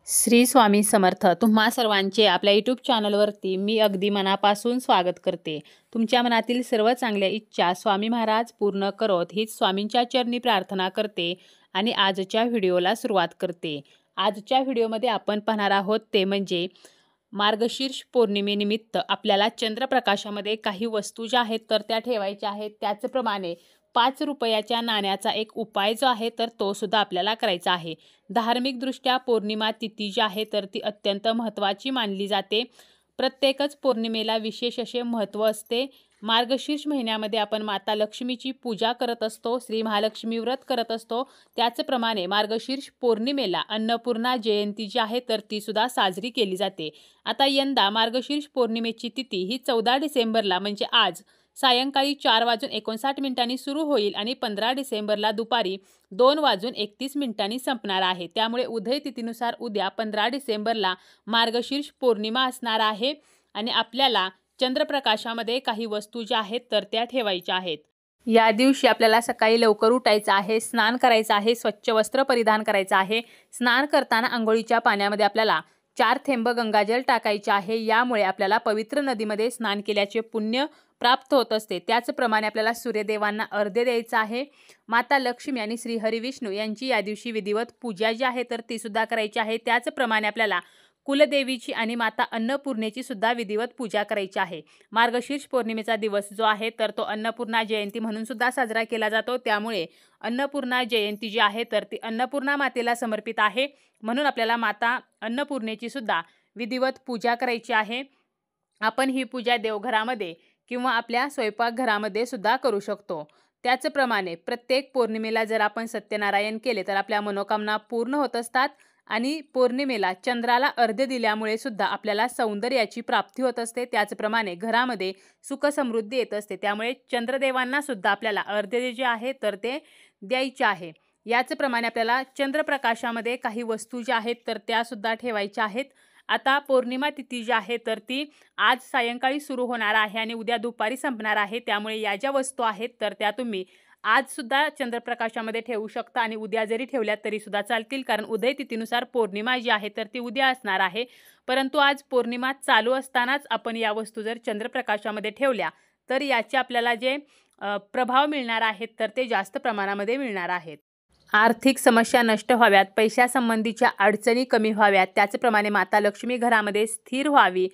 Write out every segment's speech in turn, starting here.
श्री स्वामी समर्थ. तुम्हा सर्वांचे आपल्या यूट्यूब चॅनलवरती मी अगदी मनापासून स्वागत करते. तुमच्या मनातील सर्व चांगल्या इच्छा स्वामी महाराज पूर्ण करोत हीच स्वामींच्या चरणी प्रार्थना करते आणि आजच्या व्हिडिओला सुरुवात करते. आजच्या व्हिडिओमध्ये आपण पाहणार आहोत ते म्हणजे मार्गशीर्ष पौर्णिमेनिमित्त आपल्याला चंद्रप्रकाशामध्ये काही वस्तू ज्या आहेत तर त्या ठेवायच्या आहेत. त्याचप्रमाणे 5 रुपयाच्या नाण्याचा एक उपाय जो आहे तर तो सुद्धा आपल्याला करायचा आहे. धार्मिकदृष्ट्या पौर्णिमा तिथी जी आहे तर ती अत्यंत महत्त्वाची मानली जाते. प्रत्येकच पौर्णिमेला विशेष असे महत्त्व असते. मार्गशीर्ष महिन्यामध्ये आपण माता लक्ष्मीची पूजा करत असतो, श्री महालक्ष्मी व्रत करत असतो. त्याचप्रमाणे मार्गशीर्ष पौर्णिमेला अन्नपूर्णा जयंती जी आहे तर ती सुद्धा साजरी केली जाते. आता यंदा मार्गशीर्ष पौर्णिमेची तिथी ही 14 डिसेंबरला म्हणजे आज सायंकाळी 4:59 सुरू होईल आणि 15 डिसेंबरला दुपारी 2:31 संपणार आहे. त्यामुळे उदय तिथीनुसार उद्या 15 डिसेंबरला मार्गशीर्ष पौर्णिमा असणार आहे आणि आपल्याला चंद्रप्रकाशामध्ये काही वस्तू ज्या आहेत तर त्या ठेवायच्या आहेत. या दिवशी आपल्याला सकाळी लवकर उठायचं आहे, स्नान करायचं आहे, स्वच्छ वस्त्र परिधान करायचं आहे. स्नान करताना अंघोळीच्या पाण्यामध्ये आपल्याला 4 थेंब गंगाजल टाकायचे आहे. यामुळे आपल्याला पवित्र नदीमध्ये स्नान केल्याचे पुण्य प्राप्त होत असते. त्याचप्रमाणे आपल्याला सूर्यदेवांना अर्घ्य द्यायचं आहे. माता लक्ष्मी आणि श्री हरिविष्णू यांची या दिवशी विधिवत पूजा जी आहे तर ती सुद्धा करायची आहे. त्याचप्रमाणे आपल्याला कुलदेवीची आणि माता अन्नपूर्णेची सुद्धा विधिवत पूजा करायची आहे. मार्गशीर्ष पौर्णिमेचा दिवस जो आहे तर तो अन्नपूर्णा जयंती म्हणून सुद्धा साजरा केला जातो. त्यामुळे अन्नपूर्णा जयंती जी आहे तर ती अन्नपूर्णा मातेला समर्पित आहे. म्हणून आपल्याला माता अन्नपूर्णेची सुद्धा विधिवत पूजा करायची आहे. आपण ही पूजा देवघरामध्ये किंवा आपल्या स्वयंपाकघरामध्ये सुद्धा करू शकतो. त्याचप्रमाणे प्रत्येक पौर्णिमेला जर आपण सत्यनारायण केले तर आपल्या मनोकामना पूर्ण होत असतात आणि पौर्णिमेला चंद्राला अर्घ्य दिल्यामुळे सुद्धा आपल्याला सौंदर्याची प्राप्ती होत असते. त्याचप्रमाणे घरामध्ये सुख समृद्धी येत असते. त्यामुळे चंद्रदेवांना सुद्धा आपल्याला अर्घ्य जे आहे तर ते द्यायचे आहे. याचप्रमाणे आपल्याला चंद्रप्रकाशामध्ये काही वस्तू ज्या आहेत तर त्या सुद्धा ठेवायच्या आहेत. आता पौर्णिमा तिथी जी आहे तर ती आज सायंकाळी सुरू होणार आहे आणि उद्या दुपारी संपणार आहे. त्यामुळे या ज्या वस्तू आहेत तर त्या तुम्ही आज सुद्धा चंद्रप्रकाशामध्ये ठेवू शकता आणि उद्या जरी ठेवल्या तरी सुद्धा चालतील, कारण उदय तिथीनुसार पौर्णिमा जी आहे तर ती उद्या असणार आहे. परंतु आज पौर्णिमा चालू असतानाच आपण या वस्तू जर चंद्रप्रकाशामध्ये ठेवल्या तर याचे आपल्याला जे प्रभाव मिळणार आहेत तर ते जास्त प्रमाणामध्ये मिळणार आहेत. आर्थिक समस्या नष्ट व्हाव्यात, पैशासंबंधीच्या अडचणी कमी व्हाव्यात, त्याचप्रमाणे माता लक्ष्मी घरामध्ये स्थिर व्हावी,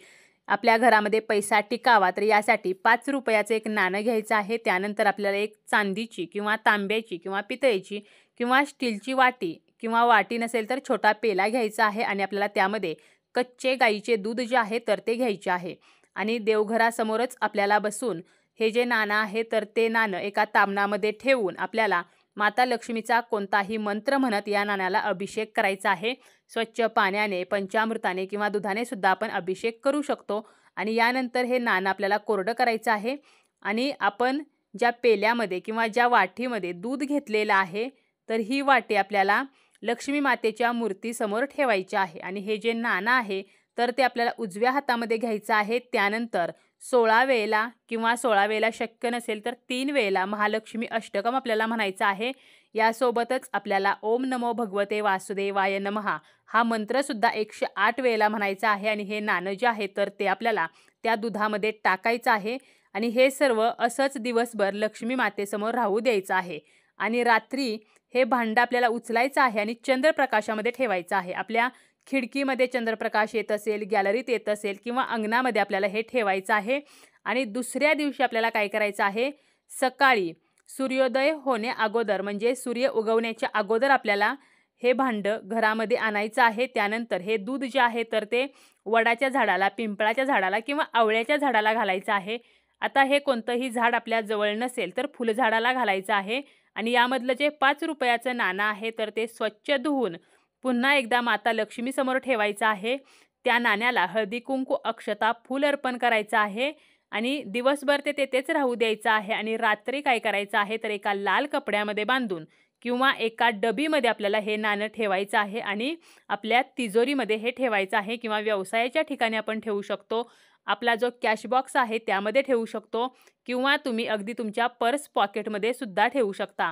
आपल्या घरामध्ये पैसा टिकावा, तर यासाठी 5 रुपयाचं एक नाणं घ्यायचं आहे. त्यानंतर आपल्याला एक चांदीची किंवा तांब्याची किंवा पितळेची किंवा स्टीलची वाटी किंवा वाटी नसेल तर छोटा पेला घ्यायचा आहे आणि आपल्याला त्यामध्ये कच्चे गाईचे दूध जे आहे तर ते घ्यायचे आहे. आणि देवघरासमोरच आपल्याला बसून हे जे नाणं आहे तर ते नाणं एका तामणामध्ये ठेवून आपल्याला माता लक्ष्मीचा कोणताही मंत्र म्हणत या नाण्याला अभिषेक करायचा आहे. स्वच्छ पाण्याने, पंचामृताने किंवा दुधाने सुद्धा आपण अभिषेक करू शकतो. आणि यानंतर हे नाणं आपल्याला कोरडं करायचं आहे आणि आपण ज्या पेल्यामध्ये किंवा ज्या वाटीमध्ये दूध घेतलेलं आहे तर ही वाटी आपल्याला लक्ष्मी मातेच्या मूर्तीसमोर ठेवायची आहे. आणि हे जे नाणं आहे तर ते आपल्याला उजव्या हातामध्ये घ्यायचं आहे. त्यानंतर 16 वेळेला किंवा 16 वेळेला शक्य नसेल तर 3 वेळेला महालक्ष्मी अष्टकम आपल्याला म्हणायचं आहे. यासोबतच आपल्याला ओम नमो भगवते वासुदेवाय नमः हा मंत्रसुद्धा 108 वेळेला म्हणायचा आहे. आणि हे नाणं जे आहे तर ते आपल्याला त्या दुधामध्ये टाकायचं आहे आणि हे सर्व असंच दिवसभर लक्ष्मी मातेसमोर राहू द्यायचं आहे. आणि रात्री हे भांडं आपल्याला उचलायचं आहे आणि चंद्रप्रकाशामध्ये ठेवायचं आहे. आपल्या खिडकीमध्ये चंद्रप्रकाश येत असेल, गॅलरीत येत असेल किंवा अंगणामध्ये आपल्याला हे ठेवायचं आहे. आणि दुसऱ्या दिवशी आपल्याला काय करायचं आहे, सकाळी सूर्योदय होण्या अगोदर म्हणजे सूर्य उगवण्याच्या अगोदर आपल्याला हे भांडं घरामध्ये आणायचं आहे. त्यानंतर हे दूध जे आहे तर ते वडाच्या झाडाला, पिंपळाच्या झाडाला किंवा आवळ्याच्या झाडाला घालायचं आहे. आता हे कोणतंही झाड आपल्या जवळ नसेल तर फुलझाडाला घालायचं आहे. आणि यामधलं जे 5 रुपयाचं नाणं आहे तर ते स्वच्छ धुवून पुन्हा एकदा माता लक्ष्मीसमोर ठेवायचं आहे. त्या नाण्याला हळदी कुंकू अक्षता फूल अर्पण करायचं आहे आणि दिवसभर ते तेथेच राहू द्यायचं आहे. आणि रात्री काय करायचं आहे तर एका लाल कपड्यामध्ये बांधून किंवा एका डबीमध्ये आपल्याला हे नाणं ठेवायचं आहे आणि आपल्या तिजोरीमध्ये हे ठेवायचं आहे किंवा व्यवसायाच्या ठिकाणी आपण ठेवू शकतो. आपला जो कॅश बॉक्स आहे त्यामध्ये ठेवू शकतो किंवा तुम्ही अगदी तुमच्या पर्स पॉकेटमध्ये सुद्धा ठेवू शकता.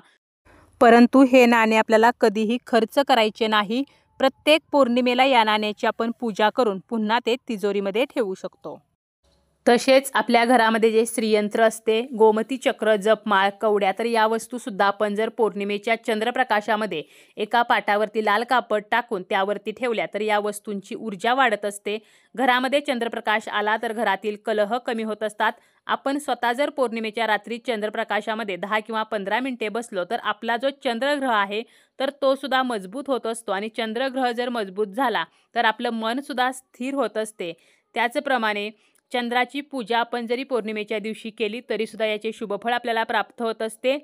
परंतु हे नाणे आपल्याला कधीही खर्च करायचे नाही. प्रत्येक पौर्णिमेला या नाण्याची आपण पूजा करून पुन्हा ते तिजोरीमध्ये ठेवू शकतो। तसेच आपल्या घरामध्ये जे श्रीयंत्र असते, गोमती चक्र, जपमाळ, कवड्या, तर या वस्तू सुद्धा आपण जर पौर्णिमेच्या चंद्रप्रकाशामध्ये एका पाटावरती लाल कापड टाकून त्यावरती ठेवल्या तर या वस्तूंची ऊर्जा वाढत असते। घरामध्ये चंद्रप्रकाश आला तर घरातील कलह कमी होत असतात। आपण स्वतः जर पौर्णिमेच्या रात्री चंद्रप्रकाशामध्ये 10 किंवा 15 मिनिटे बसलो तर आपला जो चंद्रग्रह आहे तर तो सुद्धा मजबूत होत असतो आणि चंद्रग्रह जर मजबूत झाला तर आपलं मन सुद्धा स्थिर होत असते। त्याचप्रमाणे चंद्राची पूजा आपण जरी पौर्णिमेच्या दिवशी केली तरी सुद्धा याचे शुभफळ आपल्याला प्राप्त होत असते।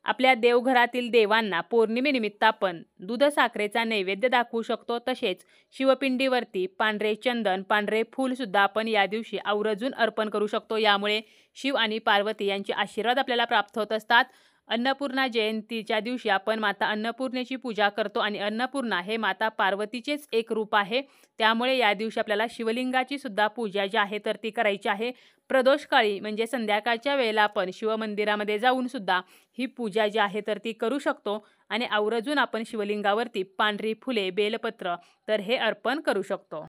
आपल्या देवघरातील देवांना पौर्णिमेनिमित्त आपण दूध साखरेचा नैवेद्य दाखवू शकतो। तसेच शिवपिंडीवरती पांढरे चंदन, पांढरे फूल सुद्धा आपण या दिवशी आवर्जून अर्पण करू शकतो। यामुळे शिव आणि पार्वती यांचे आशीर्वाद आपल्याला प्राप्त होत असतात। अन्नपूर्णा जयंतीच्या दिवशी आपण माता अन्नपूर्णेची पूजा करतो आणि अन्नपूर्णा हे माता पार्वतीचेच एक रूप आहे। त्यामुळे या दिवशी आपल्याला शिवलिंगाची सुद्धा पूजा जी आहे तर ती करायची आहे। प्रदोषकाळी म्हणजे संध्याकाळच्या वेळेला आपण शिवमंदिरामध्ये जाऊन सुद्धा ही पूजा जी आहे तर ती करू शकतो आणि आवर्जून आपण शिवलिंगावरती पांढरी फुले, बेलपत्र तर हे अर्पण करू शकतो।